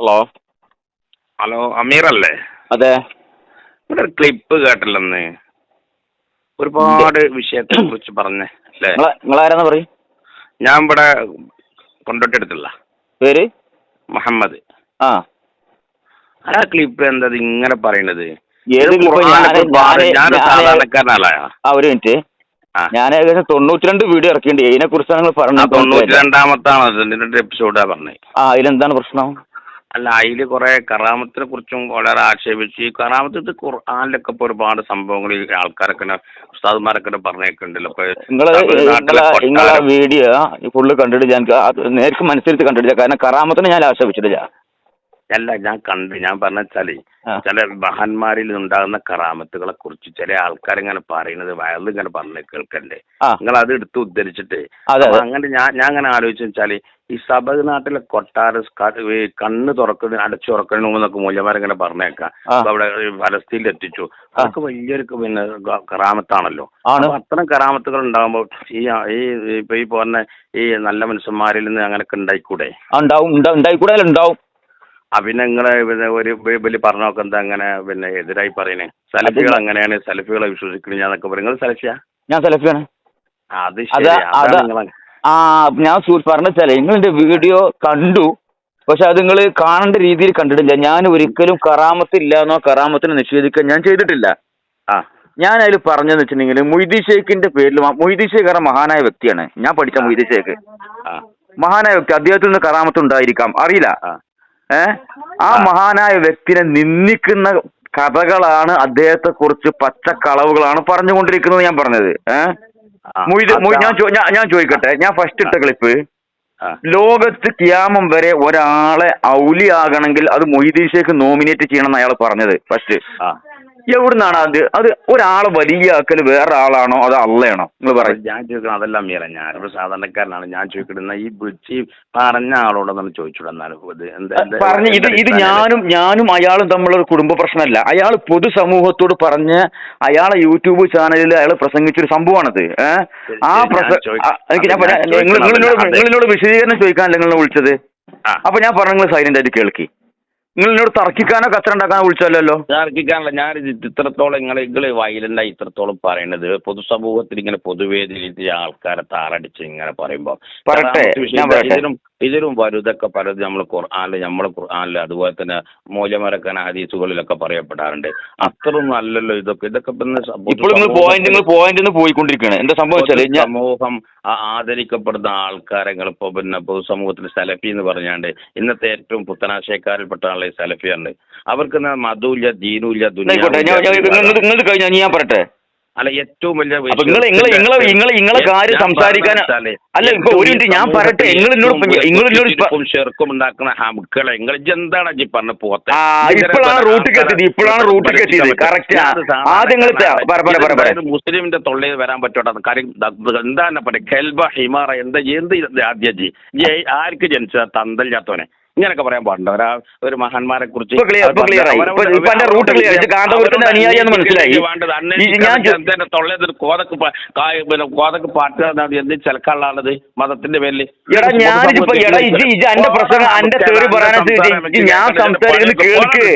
Hello hello അമീറല്ലേ? അതെ. ഇവിടെ ഒരു ക്ലിപ്പ് കേട്ടില്ലെന്ന് ഒരുപാട് വിഷയത്തെ കുറിച്ച് പറഞ്ഞേ അല്ലേ? നിങ്ങളാരാന്ന് പറയും? ഞാൻ ഇവിടെ കൊണ്ടോട്ടിയെടുത്തുള്ള പേര് മുഹമ്മദ്. ആ ക്ലിപ്പ് എന്താ ഇങ്ങനെ പറയണത്? ഏത് ക്ലിപ്പ്? ഞാൻ സാധാരണക്കാരനാളാ. ഒരു മിനിറ്റ്, ഞാൻ ഏകദേശം 92 വീഡിയോ ഇറക്കിണ്ട്. ഇതിനെ കുറിച്ചാണ് നിങ്ങൾ പറഞ്ഞത്. 92ാമത്തെ എപ്പിസോഡാ പറഞ്ഞത്. അതിലെന്താണ് പ്രശ്നം? അല്ല, അതിൽ കുറെ കറാമത്തിനെ കുറിച്ചും വളരെ ആക്ഷേപിച്ച് ഈ കറാമത്ത് ഖുർആനിലൊക്കെ ഇപ്പൊ ഒരുപാട് സംഭവങ്ങൾ ഈ ആൾക്കാരൊക്കെ ഉസ്താദ്മാരൊക്കെ പറഞ്ഞേക്കുണ്ടല്ലോ. നിങ്ങളെ വീഡിയോ ഫുള്ള് കണ്ടിട്ട് ഞാൻ നേർക്ക് മനസ്സിലെത്തി കണ്ടിട്ടില്ല. കാരണം കറാമത്തിനെ ഞാൻ ആക്ഷേപിച്ചിട്ടില്ല. അല്ല, ഞാൻ പറഞ്ഞാല് ചില മഹാന്മാരിൽ ഉണ്ടാകുന്ന കറാമത്തുകളെ കുറിച്ച് ചില ആൾക്കാരിങ്ങനെ പറയുന്നത് വയറിൽ ഇങ്ങനെ പറഞ്ഞ് കേൾക്കണ്ടേ? നിങ്ങൾ അത് എടുത്ത് ഉദ്ധരിച്ചിട്ട് അങ്ങനെ ഞാൻ അങ്ങനെ ആലോചിച്ചു വെച്ചാല് ഈ സബ് നാട്ടിലെ കൊട്ടാര കണ്ണ് തുറക്കുന്ന അടച്ചു തുറക്കണമെന്നൊക്കെ മൂല്യന്മാരിങ്ങനെ പറഞ്ഞേക്കാം. അവിടെ ഫലസ്തീനിൽ എത്തിച്ചു. അതൊക്കെ വലിയൊരു പിന്നെ കറാമത്താണല്ലോ. അപ്പൊ അത്തരം കറാമത്തുകൾ ഉണ്ടാകുമ്പോൾ ഇപ്പൊ ഈ പറഞ്ഞ ഈ നല്ല മനുഷ്യന്മാരിൽ നിന്ന് അങ്ങനെയൊക്കെ ഉണ്ടായിക്കൂടെ? ഉണ്ടാവും. പിന്നെ നിങ്ങളെ ഒരു ബൈബിള് പറഞ്ഞൊക്കെ എന്താ അങ്ങനെ പിന്നെ എതിരായി പറയണേ? സലഫികൾ അങ്ങനെയാണ്, സലഫികളെ വിശ്വസിക്കണ ഞാന്നൊക്കെ പറയും. നിങ്ങൾ സലഫിയാ? ഞാൻ സലഫിയാണ്. അത് ശരി. ഞാൻ പറഞ്ഞാലേ നിങ്ങളുടെ വീഡിയോ കണ്ടു, പക്ഷെ അത് നിങ്ങൾ കാണേണ്ട രീതിയിൽ കണ്ടിട്ടില്ല. ഞാൻ ഒരിക്കലും കറാമത്തില്ലാന്നോ കറാമത്തിനെ നിഷേധിക്കാൻ ഞാൻ ചെയ്തിട്ടില്ല. ഞാൻ അതിൽ പറഞ്ഞതെന്ന് വെച്ചിട്ടുണ്ടെങ്കിൽ മൊയ്തീൻ ഷേഖിന്റെ പേരിൽ, മൊയ്തീൻ ഷേഖ് കാരണം മഹാനായ വ്യക്തിയാണ്. ഞാൻ പഠിച്ച മൊയ്തീൻ ഷേഖ് മഹാനായ വ്യക്തി. അദ്ദേഹത്തിൽ നിന്ന് കറാമത്ത് ഉണ്ടായിരിക്കാം, അറിയില്ല. ആ മഹാനായ വ്യക്തിനെ നിന്ദിക്കുന്ന കഥകളാണ് അദ്ദേഹത്തെ കുറിച്ച് പച്ചക്കളവുകളാണ് പറഞ്ഞുകൊണ്ടിരിക്കുന്നത്. ഞാൻ പറഞ്ഞത് ഞാൻ ചോദിക്കട്ടെ, ഞാൻ ഫസ്റ്റ് ഇട്ട ക്ലിപ്പ്, ലോകത്ത് കിയാമം വരെ ഒരാളെ ഔലിയാകണമെങ്കിൽ അത് മൊയ്തീൻ ഷേഖ് നോമിനേറ്റ് ചെയ്യണം എന്ന് അയാൾ പറഞ്ഞത് ഫസ്റ്റ്. എവിടുന്നാണ് അത് ഒരാളെ വലിയാക്കൽ വേറെ ആളാണോ അതോ അള്ളയാണോ? നിങ്ങൾ പറയും. ഞാൻ ചോദിക്കണം അതല്ല മീറ, ഞാനൊരു സാധാരണക്കാരനാണ്. ഞാൻ ചോദിക്കുന്നത് ഈ വിളിച്ച് പറഞ്ഞ ആളോടൊന്നും ചോദിച്ചുവിടാലും പറഞ്ഞ ഇത് ഞാനും അയാളും തമ്മിലൊരു കുടുംബ പ്രശ്നമല്ല. അയാൾ പൊതുസമൂഹത്തോട് പറഞ്ഞ് അയാളെ യൂട്യൂബ് ചാനലിൽ അയാൾ പ്രസംഗിച്ചൊരു സംഭവമാണത്. നിങ്ങളിനോട് വിശദീകരണം ചോദിക്കാനല്ല നിങ്ങളെ വിളിച്ചത്. അപ്പൊ ഞാൻ പറഞ്ഞ നിങ്ങൾ സൈലന്റ് ആയിട്ട് കേൾക്കി. നിങ്ങളിനോട് തർക്കിക്കാനോ കച്ചറ ഉണ്ടാക്കാനോ വിളിച്ചല്ലോ? തർക്കിക്കാനല്ല. ഞാൻ ഇത്രത്തോളം നിങ്ങൾ വയലന്റായി ഇത്രത്തോളം പറയണത് പൊതുസമൂഹത്തിൽ ഇങ്ങനെ പൊതുവേദിയിൽ ആൾക്കാരെ താറടിച്ച് ഇങ്ങനെ പറയുമ്പോ ഇതിലും വലുതൊക്കെ പലത് നമ്മളെ ഖുർആനിൽ അതുപോലെ തന്നെ മൂല്യമരക്കന ഹദീസുകളിലൊക്കെ പറയപ്പെടാറുണ്ട്. അത്രയൊന്നും അല്ലല്ലോ ഇതൊക്കെ പോയിക്കൊണ്ടിരിക്കുകയാണ്. എന്താ സംഭവം? സമൂഹം ആദരിക്കപ്പെടുന്ന ആൾക്കാരെ ഇപ്പൊ പിന്നെ പൊതുസമൂഹത്തിൽ സലഫി എന്ന് പറഞ്ഞാണ്ട് ഇന്നത്തെ ഏറ്റവും പുത്തനാശയക്കാരിൽപ്പെട്ട ആളെ സലഫിയാണ്. അവർക്ക് മതവുമില്ല, ദീനുമില്ല, ദുനിയാവും. ഞാൻ പറയട്ടെ, അല്ല ഏറ്റവും വലിയ നിങ്ങളെ കാര്യം സംസാരിക്കാൻ അല്ല. ഇപ്പൊ ഒരു മിനിറ്റ് ഞാൻ പറയട്ടെ. ചെറുക്കും ഉണ്ടാക്കുന്ന ഹംക്കളെ നിങ്ങൾ എന്താണ് ഈ പറഞ്ഞ പോത്തെ? ഇപ്പോഴാണ് റൂട്ടിൽ എത്തിയത്. കറക്റ്റ്. മുസ്ലിമിന്റെ തൊള്ളയിൽ വരാൻ പറ്റോട്ടെ കാര്യം എന്താണ് പറയുക? ഖൽബ ഹിമാറ എന്ത് ആദ്യം ആർക്ക് ജനിച്ച തന്തല്ലാത്തവനെ ഇങ്ങനൊക്കെ പറയാൻ പാടുണ്ടോ? ഒരു മഹാന്മാരെ കുറിച്ച് തൊള്ളേതൊരു കോതക്ക് പാട്ട് എന്ത് ചിലക്കാനുള്ളത് മതത്തിന്റെ പേരിൽ ഞാൻ സംസാരിക്കുന്നത് കേൾക്ക്.